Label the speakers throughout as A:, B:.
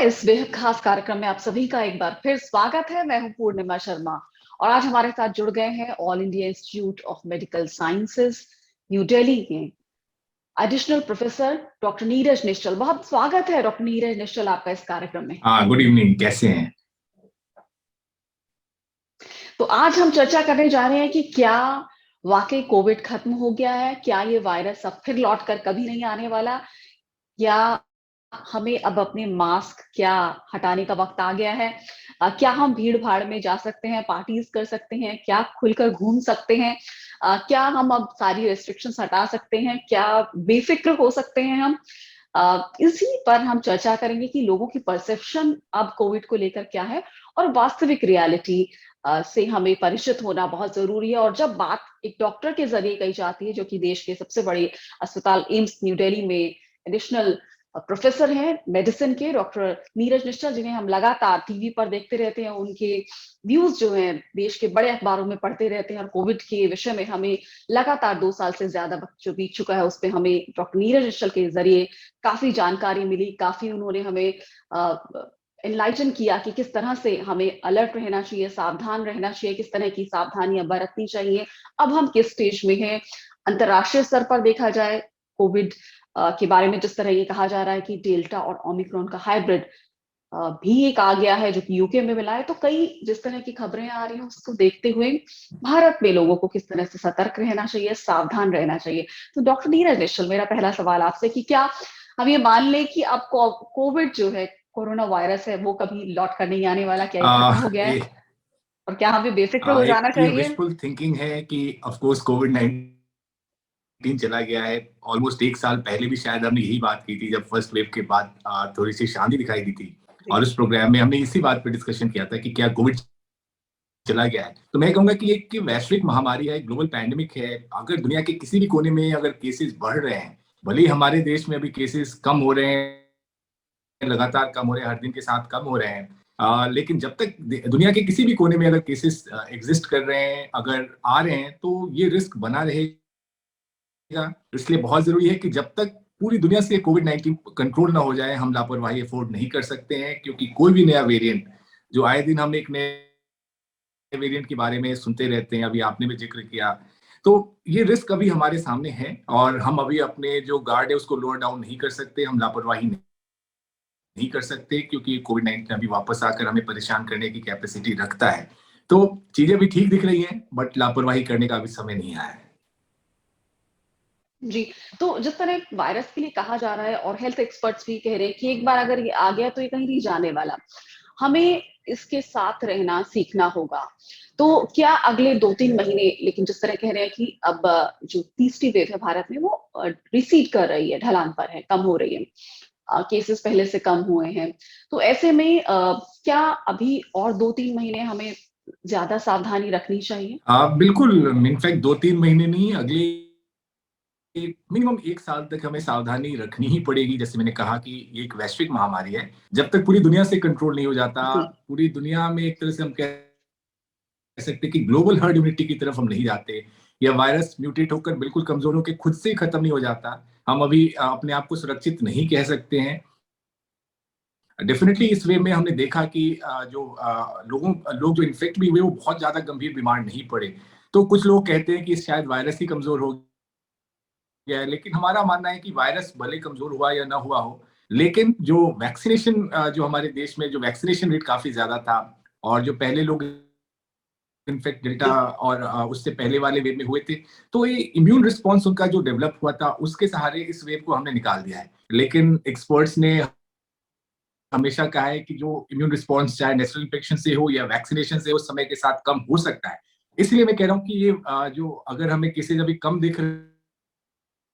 A: इस बेहद खास कार्यक्रम में आप सभी का एक बार फिर स्वागत है। मैं हूं पूर्णिमा शर्मा और आज हमारे साथ जुड़ गए हैं all India institute of medical sciences new Delhi के एडिशनल प्रोफेसर डॉक्टर नीरज निश्चल। बहुत स्वागत है डॉक्टर नीरज निश्चल आपका इस कार्यक्रम में।
B: गुड इवनिंग, कैसे हैं?
A: तो आज हम चर्चा करने जा रहे हैं कि क्या वाकई कोविड खत्म हो गया है, क्या ये वायरस अब फिर लौट कर कभी नहीं आने वाला, या हमें अब अपने मास्क क्या हटाने का वक्त आ गया है। क्या हम भीड़ भाड़ में जा सकते हैं, पार्टीज कर सकते हैं, क्या खुलकर घूम सकते हैं, क्या हम अब सारी रेस्ट्रिक्शंस हटा सकते हैं, क्या बेफिक्र हो सकते हैं हम। इसी पर हम चर्चा करेंगे कि लोगों की परसेप्शन अब कोविड को लेकर क्या है और वास्तविक रियलिटी से हमें परिचित होना बहुत जरूरी है। और जब बात एक डॉक्टर के जरिए कही जाती है, जो कि देश के सबसे बड़े अस्पताल एम्स न्यू दिल्ली में एडिशनल प्रोफेसर हैं मेडिसिन के, डॉक्टर नीरज निश्चल, जिन्हें हम लगातार टीवी पर देखते रहते हैं, उनके व्यूज जो हैं देश के बड़े अखबारों में पढ़ते रहते हैं। और कोविड के विषय में हमें लगातार 2 साल से ज्यादा वक्त जो बीत चुका है, उस पर हमें डॉक्टर नीरज निश्चल के जरिए काफी जानकारी मिली, काफी उन्होंने हमें एनलाइटन किया कि किस तरह से हमें अलर्ट रहना चाहिए, सावधान रहना चाहिए, किस तरह की सावधानियां बरतनी चाहिए। अब हम किस स्टेज में हैं अंतरराष्ट्रीय स्तर पर देखा जाए कोविड के बारे में, जिस तरह ये कहा जा रहा है कि डेल्टा और ओमिक्रॉन का हाइब्रिड भी एक आ गया है जो कि यूके में मिला है। तो कई जिस तरह की खबरें आ रही हैं उसको देखते हुए भारत में लोगों को किस तरह से सतर्क रहना चाहिए, सावधान रहना चाहिए। तो डॉक्टर नीरज निश्चल, मेरा पहला सवाल आपसे कि क्या हम ये मान लें कि अब कोविड जो है, कोरोना वायरस है, वो कभी लौट कर नहीं आने वाला, क्या ये खत्म हो गया है और क्या हमें बेफिक्र हो जाना
B: ये
A: चाहिए?
B: विशफुल थिंकिंग है कि ऑफ कोर्स कोविड-19 चला गया है। ऑलमोस्ट 1 साल पहले भी शायद हमने यही बात की थी, जब फर्स्ट वेव के बाद थोड़ी सी शांति दिखाई दी थी, और उस प्रोग्राम में हमने इसी बात पे डिस्कशन किया था कि क्या कोविड चला गया है। तो मैं कहूंगा कि एक वैश्विक महामारी है, ग्लोबल पैंडेमिक है। अगर दुनिया के किसी भी कोने में अगर केसेस बढ़ रहे हैं, भले ही हमारे देश में अभी केसेस कम हो रहे हैं, लगातार कम हो रहे हैं, हर दिन के साथ कम हो रहे हैं, लेकिन जब तक दुनिया के किसी भी कोने में अगर केसेस एग्जिस्ट कर रहे हैं, अगर आ रहे हैं, तो ये रिस्क बना रहेगा। इसलिए बहुत जरूरी है कि जब तक पूरी दुनिया से कोविड-19 कंट्रोल ना हो जाए, हम लापरवाही अफोर्ड नहीं कर सकते हैं, क्योंकि कोई भी नया वेरिएंट, जो आए दिन हम एक नए वेरिएंट के बारे में सुनते रहते हैं, अभी आपने भी जिक्र किया, तो ये रिस्क अभी हमारे सामने है और हम अभी अपने जो गार्ड है उसको लोअर डाउन नहीं कर सकते, हम लापरवाही नहीं कर सकते, क्योंकि कोविड-19 अभी वापस आकर हमें परेशान करने की कैपेसिटी रखता है। तो चीजें भी ठीक दिख रही हैं, बट लापरवाही करने का अभी समय नहीं आया है।
A: जी, तो जिस तरह वायरस के लिए कहा जा रहा है और हेल्थ एक्सपर्ट्स भी कह रहे हैं कि एक बार अगर ये आ गया तो ये कहीं नहीं जाने वाला, हमें इसके साथ रहना सीखना होगा। तो क्या अगले 2-3 महीने, लेकिन जिस तरह कह रहे हैं कि अब जो तीसरी वेव है भारत में, वो रिसीड कर रही है, ढलान पर है, कम हो रही है, केसेस पहले से कम हुए हैं। तो ऐसे में क्या अभी और 2-3 महीने हमें ज्यादा सावधानी रखनी चाहिए?
B: बिल्कुल, इनफैक्ट 2-3 महीने नहीं, अगले मिनिमम 1 साल तक हमें सावधानी रखनी ही पड़ेगी। जैसे मैंने कहा कि ये एक वैश्विक महामारी है, जब तक पूरी दुनिया से कंट्रोल नहीं हो जाता, पूरी दुनिया में एक तरह से हम कह सकते हैं कि ग्लोबल हर्ड इम्यूनिटी की तरफ हम नहीं जाते, या वायरस म्यूटेट होकर बिल्कुल कमजोर होकर खुद से खत्म नहीं हो जाता, हम अभी अपने आप को सुरक्षित नहीं कह सकते हैं। डेफिनेटली इस वे में हमने देखा कि जो लोग जो इन्फेक्ट भी हुए, वो बहुत ज्यादा गंभीर बीमार नहीं पड़े। तो कुछ लोग कहते हैं कि शायद वायरस ही कमजोर हो गया है, लेकिन हमारा मानना है कि वायरस भले कमजोर हुआ या ना हुआ हो, लेकिन जो वैक्सीनेशन, जो हमारे देश में जो वैक्सीनेशन रेट काफी ज्यादा था, और जो पहले लोग इनफेक्ट डेल्टा और उससे पहले वाले वेव में हुए थे, तो ये इम्यून रिस्पॉन्स उनका जो डेवलप हुआ था, उसके सहारे इस वेव को हमने निकाल दिया है। लेकिन एक्सपर्ट्स ने हमेशा कहा है कि जो इम्यून रिस्पॉन्स चाहे नेचुरल इन्फेक्शन से हो या वैक्सीनेशन से हो, समय के साथ कम हो सकता है। इसलिए मैं कह रहा हूँ कि ये जो अगर हमें केसेज अभी कम दिख रहे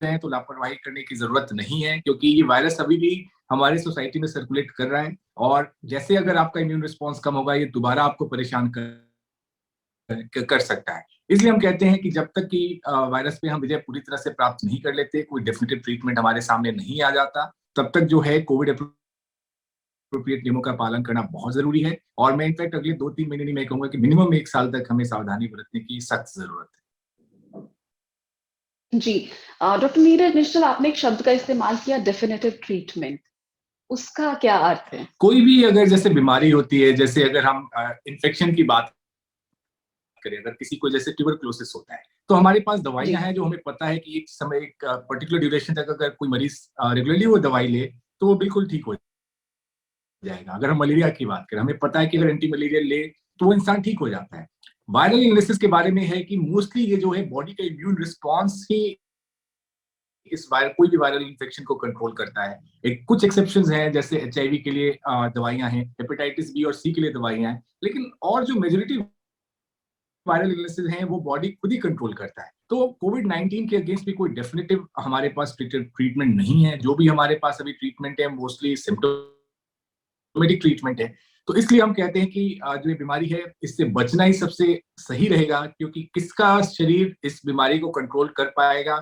B: हैं, तो लापरवाही करने की जरूरत नहीं है, क्योंकि ये वायरस अभी भी हमारे सोसाइटी में सर्कुलेट कर रहा है, और जैसे अगर आपका इम्यून रिस्पॉन्स कम होगा, ये दोबारा आपको परेशान कर सकता है। इसलिए हम कहते हैं कि जब तक कि वायरस पे हम विजय पूरी तरह से प्राप्त नहीं कर लेते, कोई डेफिनेटिव ट्रीटमेंट हमारे सामने नहीं आ जाता, तब तक जो है कोविड अप्रोप्रिएट नियमों का पालन करना बहुत जरूरी है। और मैं इनफैक्ट अगले 2-3 महीने नहीं, मैं कहूंगा कि मिनिमम 1 साल तक हमें सावधानी बरतने की सख्त जरूरत है।
A: जी, डॉक्टर नीरज निश्चल, आपने एक शब्द का इस्तेमाल किया, डेफिनेटिव ट्रीटमेंट। उसका क्या अर्थ है?
B: कोई भी अगर जैसे बीमारी होती है, जैसे अगर हम इन्फेक्शन की बात करें, अगर किसी को जैसे ट्यूबरक्लोसिस होता है, तो हमारे पास
A: जी।
B: दवाइयां हैं जो हमें पता है कि एक समय, एक पर्टिकुलर ड्यूरेशन तक अगर कोई मरीज रेगुलरली वो दवाई ले तो वो बिल्कुल ठीक हो जाएगा। अगर हम मलेरिया की बात करें, हमें पता है कि अगर एंटी मलेरिया ले तो वो इंसान ठीक हो जाता है। वायरल इलनेसेस के बारे में है कि मोस्टली ये जो है बॉडी का इम्यून रिस्पॉन्स ही इस वायरल, कोई भी वायरल इन्फेक्शन को कंट्रोल करता है। एक कुछ एक्सेप्शंस हैं, जैसे एचआईवी के लिए दवाइयां हैं, हेपेटाइटिस बी और सी के लिए दवाइयां हैं, लेकिन और जो मेजोरिटी वायरल इलनेसेस हैं वो बॉडी खुद ही कंट्रोल करता है। तो कोविड 19 के अगेंस्ट भी कोई डेफिनेटिव हमारे पास ट्रीटमेंट नहीं है। जो भी हमारे पास अभी ट्रीटमेंट है मोस्टली सिम्टोमेटिक ट्रीटमेंट है। तो इसलिए हम कहते हैं कि जो ये बीमारी है इससे बचना ही सबसे सही रहेगा, क्योंकि किसका शरीर इस बीमारी को कंट्रोल कर पाएगा,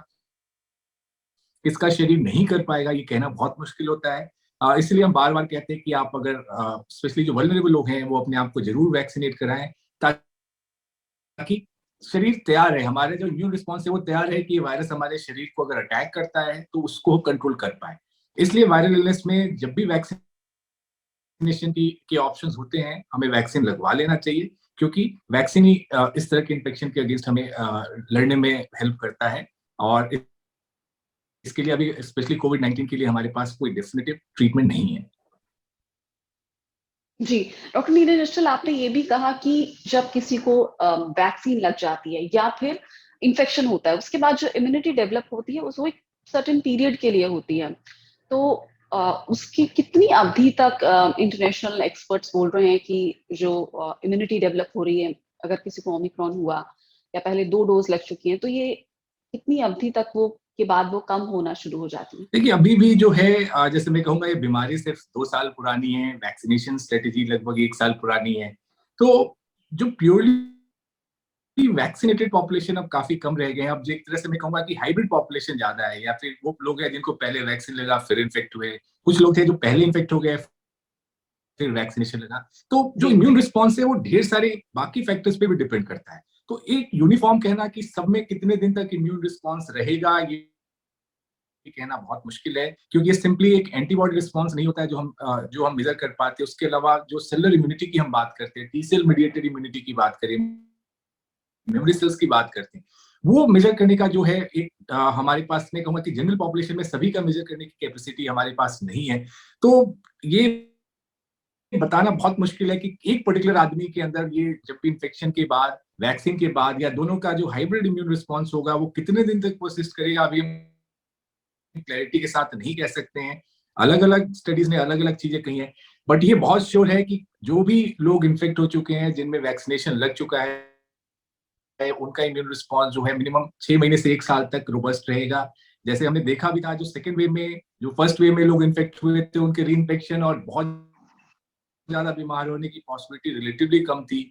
B: किसका शरीर नहीं कर पाएगा, ये कहना बहुत मुश्किल होता है। इसलिए हम बार बार कहते हैं कि आप अगर स्पेशली जो वल्नरेबल लोग हैं वो अपने आप को जरूर वैक्सीनेट कराएं, ताकि शरीर तैयार रहे, हमारे जो इम्यून रिस्पॉन्स है वो तैयार रहे कि ये वायरस हमारे शरीर को अगर अटैक करता है तो उसको कंट्रोल कर पाए। इसलिए वायरल इलनेस में जब भी वैक्सीनेशन के ऑप्शंस होते हैं, हमें वैक्सीन लगवा लेना चाहिए, क्योंकि वैक्सीन ही इस तरह के इन्फेक्शन के अगेंस्ट हमें लड़ने में हेल्प करता है। और इसके लिए अभी स्पेशली कोविड 19 के लिए हमारे पास कोई डेफिनेटिव ट्रीटमेंट नहीं है।
A: जी, डॉक्टर नीरज निश्चल, आपने ये भी कहा कि जब किसी को वैक्सीन लग जाती है या फिर इन्फेक्शन होता है, उसके बाद जो इम्यूनिटी डेवलप होती है वो एक सर्टेन पीरियड के लिए होती है। तो उसकी कितनी अवधि तक इंटरनेशनल एक्सपर्ट्स बोल रहे हैं कि जो इम्यूनिटी डेवलप हो रही है, अगर किसी को ओमिक्रॉन हुआ या पहले 2 डोज लग चुकी हैं, तो ये कितनी अवधि तक वो के बाद वो कम होना शुरू हो जाती है?
B: देखिए अभी भी जो है जैसे मैं कहूंगा ये बीमारी सिर्फ 2 साल पुरानी है, वैक्सीनेशन स्ट्रेटेजी लगभग 1 साल पुरानी है। तो जो प्योरली वैक्सीनेटेड पॉपुलेशन अब काफी कम रह गए हैं। अब एक तरह से मैं कहूंगा कि हाइब्रिड पॉपुलेशन ज्यादा है, या फिर वो लोग हैं जिनको पहले वैक्सीन लगा फिर इन्फेक्ट हुए, कुछ लोग थे जो पहले इन्फेक्ट हो गए फिर वैक्सीनेशन लगा। तो जो
A: जी।
B: इम्यून रिस्पॉन्स है वो ढेर सारे बाकी फैक्टर्स पे भी डिपेंड करता है। तो एक यूनिफॉर्म कहना कि सब में कितने दिन तक इम्यून रिस्पॉन्स रहेगा, ये कहना बहुत मुश्किल है, क्योंकि ये सिंपली एक एंटीबॉडी रिस्पॉन्स नहीं होता है जो हम मेजर कर पाते हैं। उसके अलावा जो सेलुलर इम्यूनिटी की हम बात करते हैं, टी सेल मीडिएटेड इम्यूनिटी की बात करें, मेमोरी सेल्स की बात करते हैं, वो मेजर करने का जो है एक हमारे पास, मैं कहूंगा कि जनरल पॉपुलेशन में सभी का मेजर करने की कैपेसिटी हमारे पास नहीं है। तो ये बताना बहुत मुश्किल है कि एक पर्टिकुलर आदमी के अंदर ये जब भी इन्फेक्शन के बाद, वैक्सीन के बाद, या दोनों का जो हाइब्रिड इम्यून रिस्पॉन्स होगा वो कितने दिन तक परसिस्ट करेगा, अभी हम क्लैरिटी के साथ नहीं कह सकते हैं। अलग अलग स्टडीज ने अलग अलग चीजें कही हैं, बट ये बहुत श्योर है कि जो भी लोग इन्फेक्ट हो चुके हैं, जिनमें वैक्सीनेशन लग चुका है, उनका इम्यून रिस्पॉन्स जो है मिनिमम 6 महीने से 1 साल तक रोबस्ट रहेगा। जैसे हमने देखा भी था, जो सेकेंड वेव में, जो फर्स्ट वेव में लोग इन्फेक्ट हुए थे उनके री इन्फेक्शन और बहुत ज्यादा बीमार होने की पॉसिबिलिटी रिलेटिवली कम थी।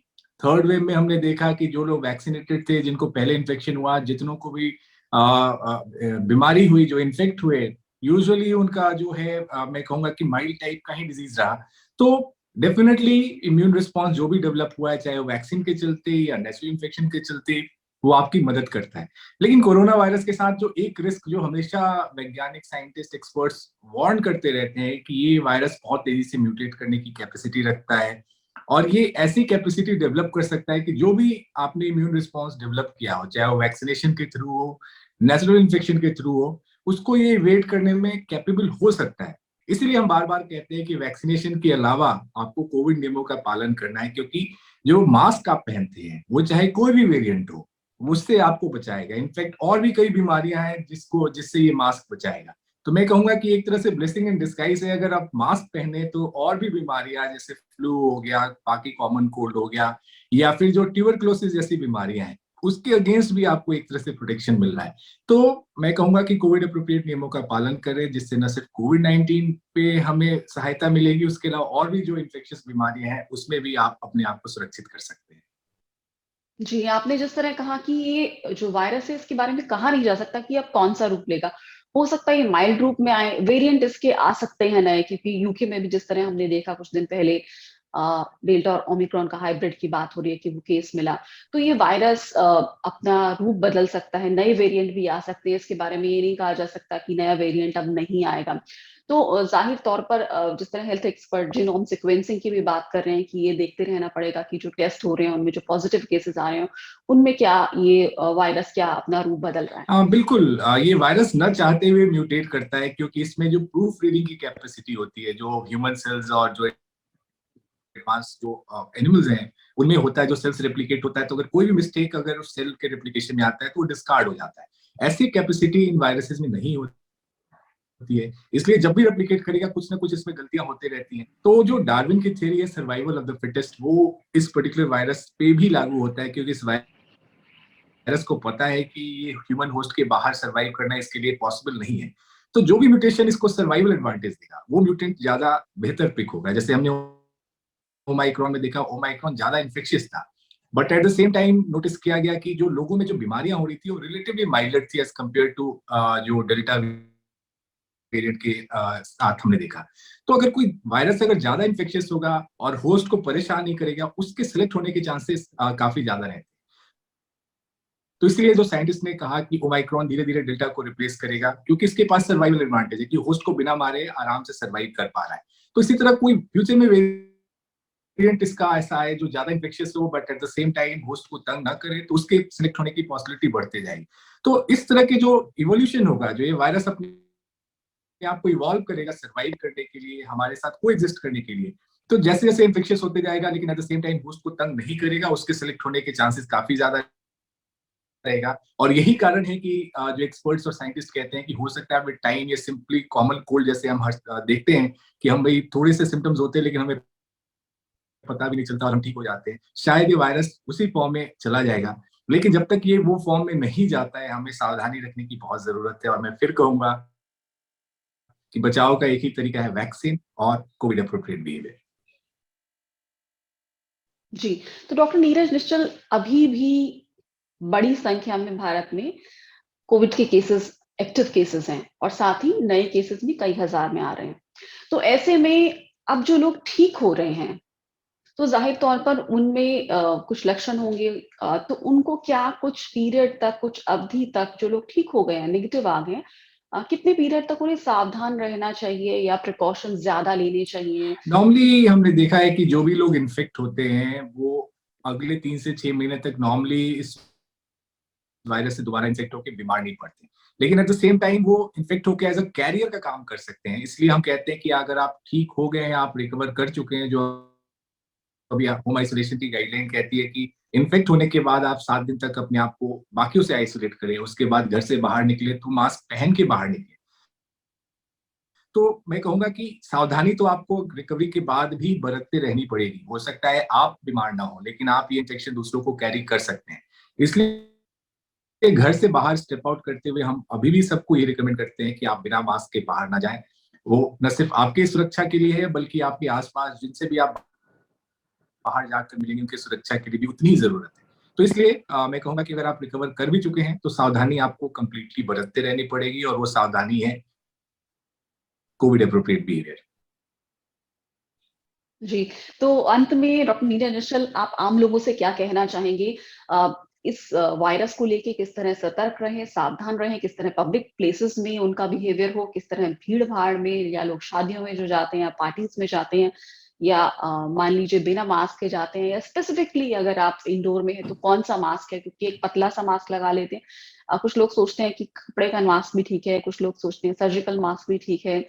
B: थर्ड वेव में हमने देखा कि जो लोग वैक्सीनेटेड थे, जिनको पहले इन्फेक्शन हुआ, जितनों को भी बीमारी हुई, जो इन्फेक्ट हुए, यूजुअली उनका जो है मैं कहूंगा कि माइल्ड टाइप का ही डिजीज रहा। तो डेफिनेटली इम्यून रिस्पॉन्स जो भी डेवलप हुआ है, चाहे वो वैक्सीन के चलते या नेचुरल इन्फेक्शन के चलते, वो आपकी मदद करता है। लेकिन कोरोना वायरस के साथ जो एक रिस्क जो हमेशा वैज्ञानिक, साइंटिस्ट, एक्सपर्ट्स वार्न करते रहते हैं कि ये वायरस बहुत तेजी से म्यूटेट करने की कैपेसिटी रखता है, और ये ऐसी कैपेसिटी डेवलप कर सकता है कि जो भी आपने इम्यून रिस्पॉन्स डेवलप किया हो, चाहे वो वैक्सीनेशन के थ्रू हो, नेचुरल इन्फेक्शन के थ्रू हो, उसको ये वेट करने में कैपेबल हो सकता है। इसीलिए हम बार बार कहते हैं कि वैक्सीनेशन के अलावा आपको कोविड नियमों का पालन करना है, क्योंकि जो मास्क आप पहनते हैं वो चाहे कोई भी वेरिएंट हो, उससे आपको बचाएगा। इनफैक्ट और भी कई बीमारियां हैं जिससे ये मास्क बचाएगा। तो मैं कहूंगा कि एक तरह से ब्लेसिंग इन डिस्गाइज है, अगर आप मास्क पहने तो और भी बीमारियां जैसे फ्लू हो गया, बाकी कॉमन कोल्ड हो गया, या फिर जो ट्यूबरक्लोसिस जैसी बीमारियां हैं, उसके अगेंस्ट भी आपको एक तरह से प्रोटेक्शन मिल रहा है। तो मैं कहूंगा कि कोविड अप्रोप्रिएट नियमों का पालन करें, जिससे न सिर्फ कोविड 19 पे हमें सहायता मिलेगी, उसके अलावा और भी जो इन्फेक्शियस बीमारियां हैं उसमें भी आप अपने आप को सुरक्षित कर सकते हैं।
A: जी, आपने जिस तरह कहा कि ये जो वायरस है इसके बारे में कहा नहीं जा सकता कि अब कौन सा रूप लेगा। हो सकता है ये माइल्ड रूप में आए, वेरिएंट इसके आ सकते हैं नए, क्योंकि यूके में भी जिस तरह हमने देखा कुछ दिन पहले डेल्टा और ओमिक्रॉन का हाइब्रिड की बात हो रही है कि वो केस मिला, तो ये वायरस अपना रूप बदल सकता है, नए वेरिएंट भी आ सकते हैं, इसके बारे में ये नहीं कहा जा सकता कि नया वेरिएंट अब नहीं आएगा। तो जाहिर तौर पर जिस तरह हेल्थ एक्सपर्ट जीनोम सीक्वेंसिंग की भी बात कर रहे हैं कि ये देखते रहना पड़ेगा कि जो टेस्ट हो रहे हैं उनमें जो पॉजिटिव केसेस आ रहे हैं उनमें क्या ये वायरस क्या अपना रूप बदल रहा है।
B: बिल्कुल, ये वायरस न चाहते हुए म्यूटेट करता है, क्योंकि इसमें जो प्रूफ रीडिंग की कैपेसिटी होती है, जो ह्यूमन सेल्स और जो एडवांस जो एनिमल्स हैं उनमें होता है, जो सेल्स रेप्लिकेट होता है, तो अगर कोई भी मिस्टेक अगर उस सेल के रेप्लिकेशन में आता है तो वो डिस्कार्ड हो जाता है। ऐसी कैपेसिटी इन वायरसेस में नहीं होती है, इसलिए जब भी रेप्लिकेट करेगा कुछ ना कुछ इसमें गलतियां होती रहती हैं। तो जो डार्विन की थ्योरी है सर्वाइवल ऑफ द फिटेस्ट, वो इस पर्टिकुलर वायरस पे भी लागू होता है, क्योंकि इस वायरस को पता है कि ये ह्यूमन होस्ट के बाहर सर्वाइव करना इसके लिए पॉसिबल नहीं है। तो जो भी म्यूटेशन इसको सर्वाइवल एडवांटेज देगा वो म्यूटेंट ज्यादा बेहतर पिक होगा। जैसे हमने ओमाइक्रॉन में देखा, ओमाइक्रॉन ज्यादा इन्फेक्शियस था, but at the same time notice किया गया कि जो लोगों में जो बीमारियां हो रही थी वो रिलेटिवली माइल्ड थी एज कम्पेयर टू जो डेल्टा वेरिएंट के साथ हमने देखा। तो अगर कोई वायरस अगर ज्यादा इन्फेक्शियस होगा और होस्ट को परेशान नहीं करेगा, उसके सिलेक्ट होने के चांसेस काफी ज्यादा रहते हैं। तो इसलिए जो साइंटिस्ट ने कहा कि ओमाइक्रॉन धीरे धीरे डेल्टा को रिप्लेस करेगा, क्योंकि इसके पास सर्वाइवल एडवांटेज है कि होस्ट को बिना मारे आराम से सर्वाइव कर पा रहा है। तो इसी तरह कोई फ्यूचर में वेरिएंट इसका ऐसा है जो ज्यादा इन्फेक्शियस हो but at the same time host को तंग ना करे, तो उसके सिलेक्ट होने की पॉसिबिलिटी बढ़ते जाएगी। तो इस तरह के जो इवोल्यूशन होगा, जो ये वायरस अपने आपको इवॉल्व करेगा सर्वाइव करने के लिए, हमारे साथ को एग्जिस्ट करने के लिए, तो जैसे जैसे इन्फेक्शियस होते जाएगा लेकिन at the same time host को तंग नहीं करेगा, उसके सिलेक्ट होने के चांसेस काफी ज्यादा रहेगा। और यही कारण है कि जो एक्सपर्ट्स और साइंटिस्ट कहते हैं कि हो सकता है विद टाइम ये सिंपली कॉमन कोल्ड जैसे हम देखते हैं कि हम भाई थोड़े से सिम्टम्स होते हैं लेकिन हमें पता भी नहीं चलता और हम ठीक हो जाते हैं, शायद ये वायरस उसी फॉर्म में चला जाएगा। लेकिन जब तक ये वो फॉर्म में नहीं जाता है, हमें सावधानी रखने की बहुत जरूरत है। और मैं फिर कहूंगा कि बचाव का एक ही तरीका है, वैक्सीन और कोविड अप्रोप्रिएट बिहेवियर।
A: जी, तो डॉक्टर नीरज निश्चल, अभी भी बड़ी संख्या में भारत में कोविड के केसेस, एक्टिव केसेस हैं और साथ ही नए केसेस भी कई हजार में आ रहे हैं। तो ऐसे में अब जो लोग ठीक हो रहे हैं तो जाहिर तौर पर उनमें कुछ लक्षण होंगे, तो उनको क्या कुछ पीरियड तक, कुछ अवधि तक, जो लोग ठीक हो गए हैं, नेगेटिव आ गए हैं, कितने पीरियड तक उन्हें सावधान रहना चाहिए या प्रिकॉशन ज्यादा लेने चाहिए?
B: नॉर्मली हमने देखा है कि जो भी लोग इन्फेक्ट होते हैं वो अगले 3 से 6 महीने तक नॉर्मली इस वायरस से दोबारा इन्फेक्ट होकर बीमार नहीं पड़ते, लेकिन एट द सेम टाइम वो इन्फेक्ट होकर एज अ कैरियर का काम कर सकते हैं। इसलिए हम कहते हैं कि अगर आप ठीक हो गए हैं, आप रिकवर कर चुके हैं, जो अभी होम आइसोलेशन की गाइडलाइन कहती है कि इन्फेक्ट होने के बाद आप 7 दिन तक अपने आप को बाकियों से आइसोलेट करें, उसके बाद घर से बाहर निकले तो मास्क पहन के बाहर निकले। तो मैं कहूंगा कि सावधानी तो आपको रिकवरी के बाद भी बरतते रहनी पड़ेगी। हो सकता है आप बीमार ना हो लेकिन आप ये इन्फेक्शन दूसरों को कैरी कर सकते हैं। इसलिए घर से बाहर स्टेप आउट करते हुए हम अभी भी सबको ये रिकमेंड करते हैं कि आप बिना मास्क के बाहर ना जाएं। वो न सिर्फ आपकी सुरक्षा के लिए है बल्कि आपके आसपास जिनसे भी आप बाहर जाकर मिलेंगे उनकी सुरक्षा के लिए भी उतनी ही जरूरत है। तो इसलिए मैं कहूंगा कि अगर आप रिकवर कर भी चुके हैं तो सावधानी आपको कंप्लीटली बरतते रहनी पड़ेगी, और वो सावधानी है कोविड अप्रोप्रिएट बिहेवियर।
A: जी, तो अंत में डॉक्टर नीरज निश्चल, आप आम लोगों से क्या कहना चाहेंगे? इस वायरस को लेके किस तरह सतर्क रहें, सावधान रहें, किस तरह पब्लिक प्लेसेस में उनका बिहेवियर हो, किस तरह भीड़ भाड़ में या लोग शादियों में जो जाते हैं या पार्टीज में जाते हैं या मान लीजिए बिना मास्क के जाते हैं, या स्पेसिफिकली अगर आप इंडोर में है तो कौन सा मास्क है, क्योंकि एक पतला सा मास्क लगा लेते हैं। कुछ लोग सोचते हैं कि कपड़े का मास्क भी ठीक है, कुछ लोग सोचते हैं सर्जिकल मास्क भी ठीक है।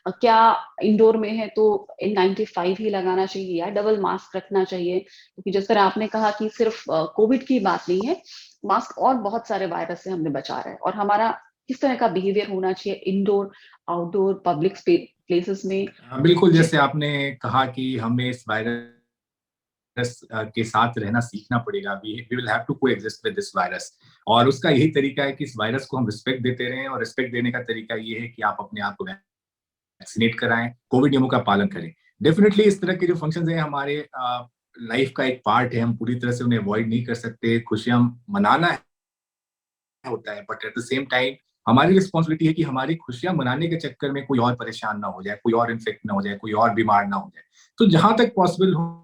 A: क्या इंडोर में है तो N95 ही लगाना चाहिए या डबल मास्क रखना चाहिए? क्योंकि जिस तरह आपने कहा कि सिर्फ कोविड की बात नहीं है, मास्क और बहुत सारे वायरस से हमें बचा रहा है, और हमारा किस तरह का बिहेवियर होना चाहिए इंडोर, आउटडोर, पब्लिक प्लेसेस में?
B: बिल्कुल,
A: जी।
B: जैसे आपने कहा कि हमें इस वायरस के साथ रहना सीखना पड़ेगा। We will have to coexist with this virus, और उसका यही तरीका है कि इस वायरस को हम रिस्पेक्ट देते रहें। और रिस्पेक्ट देने का तरीका ये है कि आप अपने आप को वैक्सीनेट कराएं, कोविड नियमों का पालन करें। डेफिनेटली इस तरह के जो फंक्शंस हैं हमारे लाइफ का एक पार्ट है, हम पूरी तरह से उन्हें अवॉइड नहीं कर सकते। खुशियां मनाना होता है but at the same time हमारी रिस्पॉन्सिबिलिटी है कि हमारी खुशियां मनाने के चक्कर में कोई और परेशान ना हो जाए, कोई और इन्फेक्ट ना हो जाए, कोई और बीमार ना हो जाए। तो जहां तक पॉसिबल हो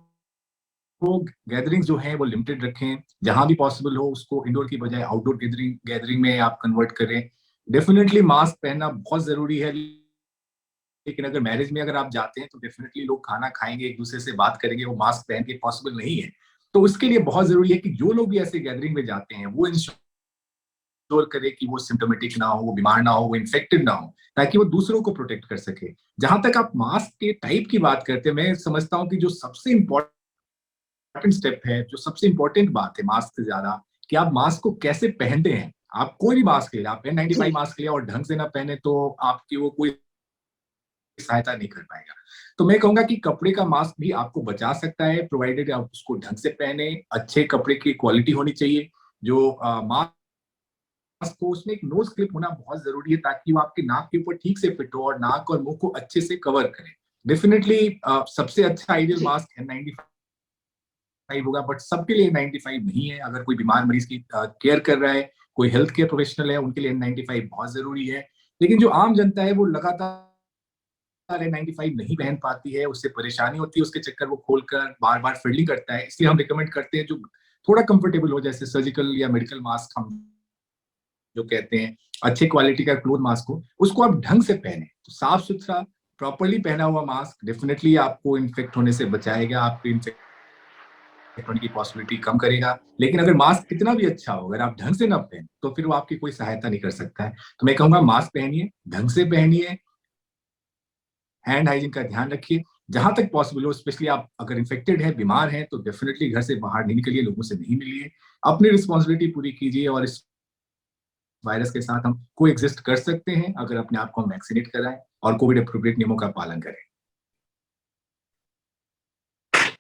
B: गैदरिंग्स जो है वो लिमिटेड रखें, जहां भी पॉसिबल हो उसको इंडोर की बजाय आउटडोर गैदरिंग में आप कन्वर्ट करें। डेफिनेटली मास्क पहनना बहुत जरूरी है, लेकिन अगर मैरिज में अगर आप जाते हैं तो डेफिनेटली लोग खाना खाएंगे, एक दूसरे से बात करेंगे, वो मास्क पहन के पॉसिबल नहीं है। तो उसके लिए बहुत जरूरी है कि जो लोग भी ऐसे गैदरिंग में जाते हैं वो इंश्योर करे कि वो सिम्टोमेटिक ना हो, वो बीमार ना हो, वो इन्फेक्टेड ना हो, ताकि वो दूसरों को प्रोटेक्ट कर सके। जहां तक आप मास्क के टाइप की बात करते हैं, मैं समझता हूँ कि जो सबसे इंपॉर्टेंट स्टेप है, जो सबसे इंपॉर्टेंट बात है मास्क से ज्यादा, कि आप मास्क को कैसे पहनते हैं। आप कोई भी मास्क ले, आप N95
A: जी,
B: मास्क ले और ढंग से ना पहने तो आपकी वो कोई सहायता नहीं कर पाएगा। तो मैं कहूंगा कि कपड़े का मास्क भी आपको बचा सकता है, प्रोवाइडेड आप उसको ढंग से पहने। अच्छे कपड़े की क्वालिटी होनी चाहिए। जो मास्क को, उसमें एक नोज क्लिप होना बहुत जरूरी है, ताकि वो आपके नाक के ऊपर ठीक से फिट हो और नाक और मुंह को अच्छे से कवर करे। डेफिनेटली सबसे अच्छा आइडियल
A: जी,
B: मास्क N95 होगा, बट सबके लिए N95 नहीं है। अगर कोई बीमार मरीज की केयर कर रहा है, कोई हेल्थ केयर प्रोफेशनल है, उनके लिए N95 बहुत जरूरी है। लेकिन जो आम जनता है वो लगातार N95 नहीं पहन पाती है, उससे परेशानी होती है, उसके चक्कर वो खोलकर बार बार फिल्डिंग करता है। इसलिए हम रिकमेंड करते हैं जो थोड़ा कंफर्टेबल हो, जैसे सर्जिकल या मेडिकल मास्क हम जो कहते हैं, अच्छे क्वालिटी का क्लोथ मास्क हो, उसको आप ढंग से पहने। तो साफ सुथरा प्रॉपरली पहना हुआ मास्क डेफिनेटली आपको इन्फेक्ट होने से बचाएगा, आपको इन्फेक्ट होने की पॉसिबिलिटी कम करेगा। लेकिन अगर मास्क कितना भी अच्छा हो, अगर आप ढंग से ना पहने तो फिर वो आपकी कोई सहायता नहीं कर सकता है। तो मैं कहूंगा मास्क पहनिए, ढंग से पहनिए, हैंड हाइजीन का ध्यान रखिए। जहां तक पॉसिबल हो, स्पेशली आप अगर इन्फेक्टेड है, बीमार है, तो डेफिनेटली घर से बाहर नहीं निकलिए, लोगों से नहीं मिलिए, अपनी रिस्पॉन्सिबिलिटी पूरी कीजिए। और इस वायरस के साथ हम को एग्जिस्ट कर सकते हैं अगर अपने आप को हम वैक्सीनेट कराएं और कोविड अप्रोप्रिएट नियमों का पालन करें।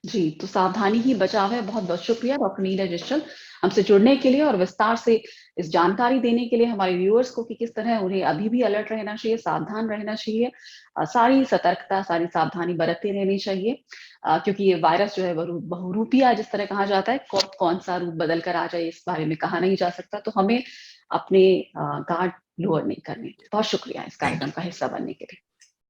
A: जी, तो सावधानी ही बचाव है। बहुत-बहुत शुक्रिया डॉक्टर नीरज निश्चल हमसे जुड़ने के लिए और विस्तार से इस जानकारी देने के लिए हमारे व्यूअर्स को कि किस तरह उन्हें अभी भी अलर्ट रहना चाहिए, सावधान रहना चाहिए। सारी सतर्कता, सारी सावधानी बरतते रहनी चाहिए क्योंकि ये वायरस जो है बहुरूपिया जिस तरह कहा जाता है, कब कौन-सा रूप बदल कर आ जाए इस बारे में कहा नहीं जा सकता। तो हमें अपने गार्ड लोअर नहीं करने। बहुत शुक्रिया इस
B: थैंक
A: कार्यक्रम का हिस्सा बनने के लिए।